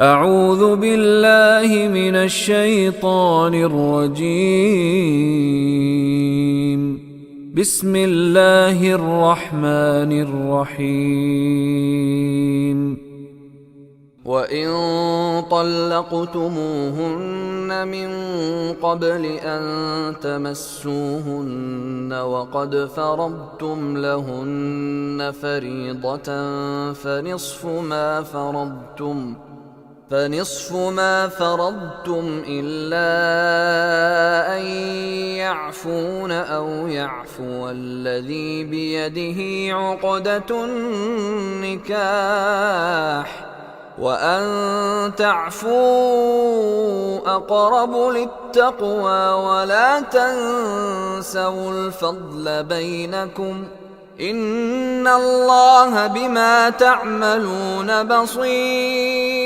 اعوذ باللہ من الشیطان الرجیم بسم اللہ الرحمن الرحیم وَإِن طَلَّقْتُمُوهُنَّ مِن قَبْلِ أَن تَمَسُّوهُنَّ وَقَدْ فَرَضْتُمْ لَهُنَّ فَرِيضَةً فنصف ما فرضتم إلا أن يعفون أو يعفو الذي بيده عقدة النكاح وأن تعفوا أقرب للتقوى ولا تنسوا الفضل بينكم إن الله بما تعملون بصير.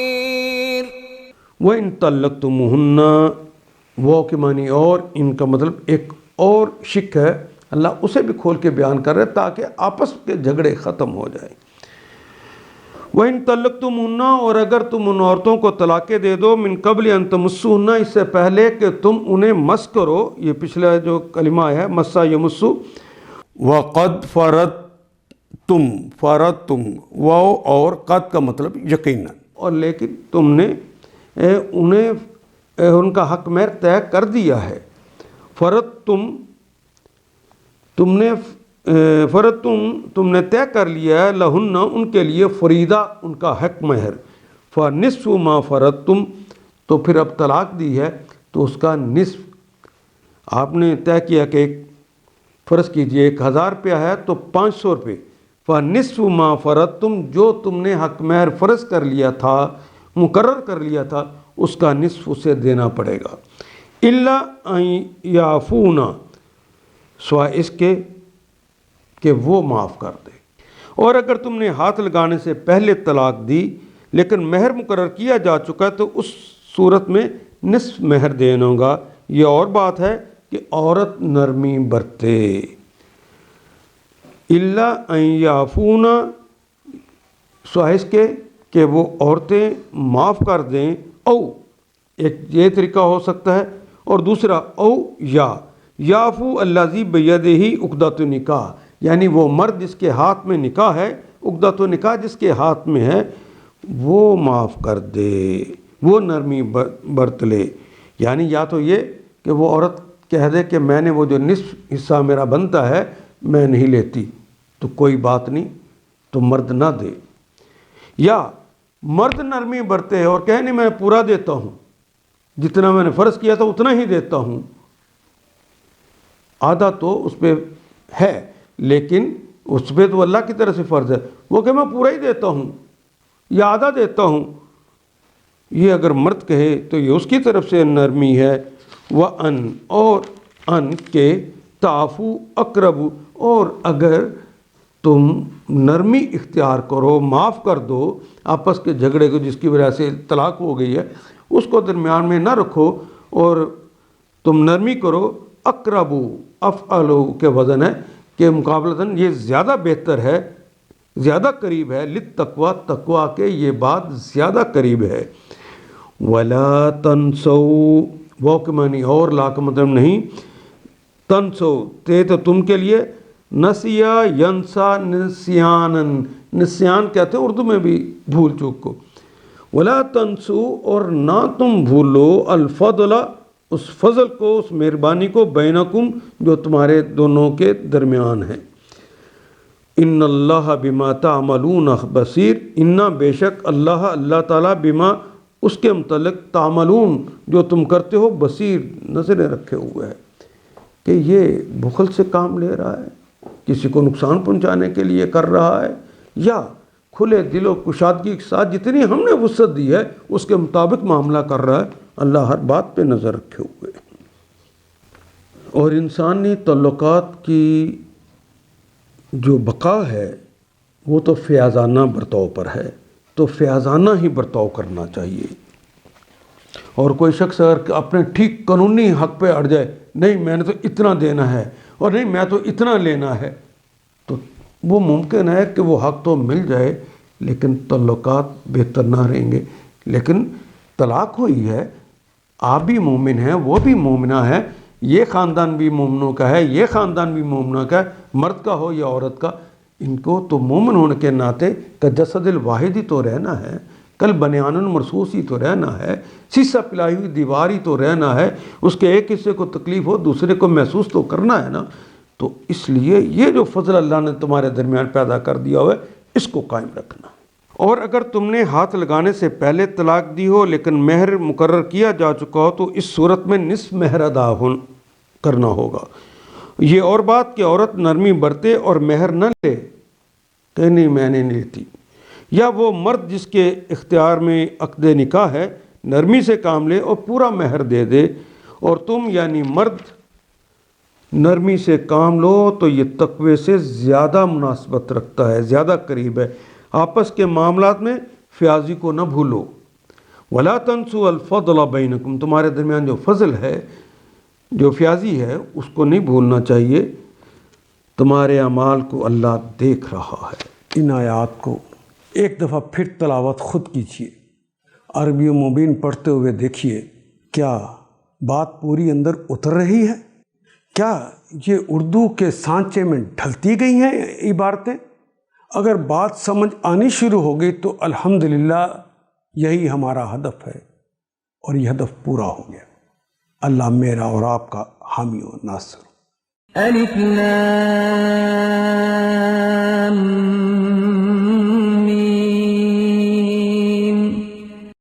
وَإِن طَلَّقْتُمُوهُنَّ وہ کے معنی اور ان کا مطلب ایک اور شک ہے، اللہ اسے بھی کھول کے بیان کر رہے تاکہ آپس کے جھگڑے ختم ہو جائیں. وَإِن طَلَّقْتُمُوهُنَّ اور اگر تم ان عورتوں کو طلاقیں دے دو من قبل ان تمسوهن اس سے پہلے کہ تم انہیں مس کرو، یہ پچھلا جو کلمہ ہے مسا یمسو، وَقَدْ فَرَضْتُمْ واو اور قد کا مطلب یقیناً، اور لیکن تم نے انہیں ان کا حق مہر طے کر دیا ہے. تم نے طے کر لیا ہے لہن ان کے لیے فریدہ ان کا حق مہر. فنصف ما فرضتم تو پھر اب طلاق دی ہے تو اس کا نصف آپ نے طے کیا کہ فرض کیجئے 1000 روپیہ ہے تو 500 روپے. فنصف ما فرضتم جو تم نے حق مہر فرض کر لیا تھا، مقرر کر لیا تھا، اس کا نصف اسے دینا پڑے گا. الا ان یعفونا سوائے اس کے کہ وہ معاف کر دے. اور اگر تم نے ہاتھ لگانے سے پہلے طلاق دی لیکن مہر مقرر کیا جا چکا ہے تو اس صورت میں نصف مہر دینا ہوگا. یہ اور بات ہے کہ عورت نرمی برتے. الا ان یعفونا سوائے اس کے کہ وہ عورتیں معاف کر دیں. او ایک یہ طریقہ ہو سکتا ہے، اور دوسرا او یعفو الذی بیدہ عقدۃ النکاح، یعنی وہ مرد جس کے ہاتھ میں نکاح ہے، عقدۃ النکاح جس کے ہاتھ میں ہے، وہ معاف کر دے، وہ نرمی برت لے. یعنی یا تو یہ کہ وہ عورت کہہ دے کہ میں نے وہ جو نصف حصہ میرا بنتا ہے میں نہیں لیتی، تو کوئی بات نہیں، تو مرد نہ دے. یا مرد نرمی برتے اور کہے نہیں میں پورا دیتا ہوں، جتنا میں نے فرض کیا تھا اتنا ہی دیتا ہوں. آدھا تو اس پہ ہے لیکن اس پہ تو اللہ کی طرف سے فرض ہے، وہ کہ میں پورا ہی دیتا ہوں یا آدھا دیتا ہوں. یہ اگر مرد کہے تو یہ اس کی طرف سے نرمی ہے. وَأَنْ اور ان کے تعفو اقرب، اور اگر تم نرمی اختیار کرو، معاف کر دو آپس کے جھگڑے کو جس کی وجہ سے طلاق ہو گئی ہے، اس کو درمیان میں نہ رکھو اور تم نرمی کرو. اقرب افعلو کے وزن ہے کہ مقابلتاً یہ زیادہ بہتر ہے، زیادہ قریب ہے، للتقوی تقوی کے یہ بات زیادہ قریب ہے. ولا تنسوا وہ کے معنی اور لا کا مطلب نہیں، تنسو تے تو تم کے لیے، نسیا ینسا نسیانن، نسیان کہتے ہیں اردو میں بھی بھول چوک کو. ولا تنسو اور نہ تم بھولو الفضل اس فضل کو، اس مہربانی کو، بینکم جو تمہارے دونوں کے درمیان ہے. ان اللہ بما تعملون بصیر، ان بے شک اللہ تعالیٰ بما اس کے متعلق تعملون جو تم کرتے ہو بصیر نظریں رکھے ہوئے ہے. کہ یہ بخل سے کام لے رہا ہے، کسی کو نقصان پہنچانے کے لیے کر رہا ہے، یا کھلے دل و کشادگی کے ساتھ جتنی ہم نے وسعت دی ہے اس کے مطابق معاملہ کر رہا ہے. اللہ ہر بات پہ نظر رکھے ہوئے. اور انسانی تعلقات کی جو بقا ہے وہ تو فیاضانہ برتاؤ پر ہے، تو فیاضانہ ہی برتاؤ کرنا چاہیے. اور کوئی شخص اگر اپنے ٹھیک قانونی حق پہ اڑ جائے، نہیں میں نے تو اتنا دینا ہے اور نہیں میں تو اتنا لینا ہے، تو وہ ممکن ہے کہ وہ حق تو مل جائے لیکن تعلقات بہتر نہ رہیں گے. لیکن طلاق ہوئی ہے، آپ بھی مومن ہیں، وہ بھی مومنہ ہے، یہ خاندان بھی مومنوں کا ہے، یہ خاندان بھی مومنہ کا ہے، مرد کا ہو یا عورت کا، ان کو تو مومن ہونے کے ناطے کا جسد الواحد ہی تو رہنا ہے، کل بنیان مرصوص ہی تو رہنا ہے، سیسا پلائی ہوئی دیوار ہی تو رہنا ہے، اس کے ایک حصے کو تکلیف ہو دوسرے کو محسوس تو کرنا ہے نا۔ تو اس لیے یہ جو فضل اللہ نے تمہارے درمیان پیدا کر دیا ہوا ہے، اس کو قائم رکھنا۔ اور اگر تم نے ہاتھ لگانے سے پہلے طلاق دی ہو لیکن مہر مقرر کیا جا چکا ہو تو اس صورت میں نصف مہر ادا کرنا ہوگا۔ یہ اور بات کہ عورت نرمی برتے اور مہر نہ لے کہ نہیں میں نے نہیں لیتی، یا وہ مرد جس کے اختیار میں عقد نکاح ہے نرمی سے کام لے اور پورا مہر دے دے، اور تم یعنی مرد نرمی سے کام لو تو یہ تقوی سے زیادہ مناسبت رکھتا ہے، زیادہ قریب ہے۔ آپس کے معاملات میں فیاضی کو نہ بھولو۔ وَلَا تَنْسُوا الْفَضْلَ بَيْنَكُمْ، تمہارے درمیان جو فضل ہے، جو فیاضی ہے، اس کو نہیں بھولنا چاہیے، تمہارے اعمال کو اللہ دیکھ رہا ہے۔ ان آیات کو ایک دفعہ پھر تلاوت خود کیجیے، عربی و مبین پڑھتے ہوئے دیکھیے کیا بات پوری اندر اتر رہی ہے، کیا یہ اردو کے سانچے میں ڈھلتی گئی ہیں عبارتیں۔ اگر بات سمجھ آنی شروع ہو گئی تو الحمدللہ یہی ہمارا ہدف ہے، اور یہ ہدف پورا ہو گیا۔ اللہ میرا اور آپ کا حامی و ناصر۔ الف لام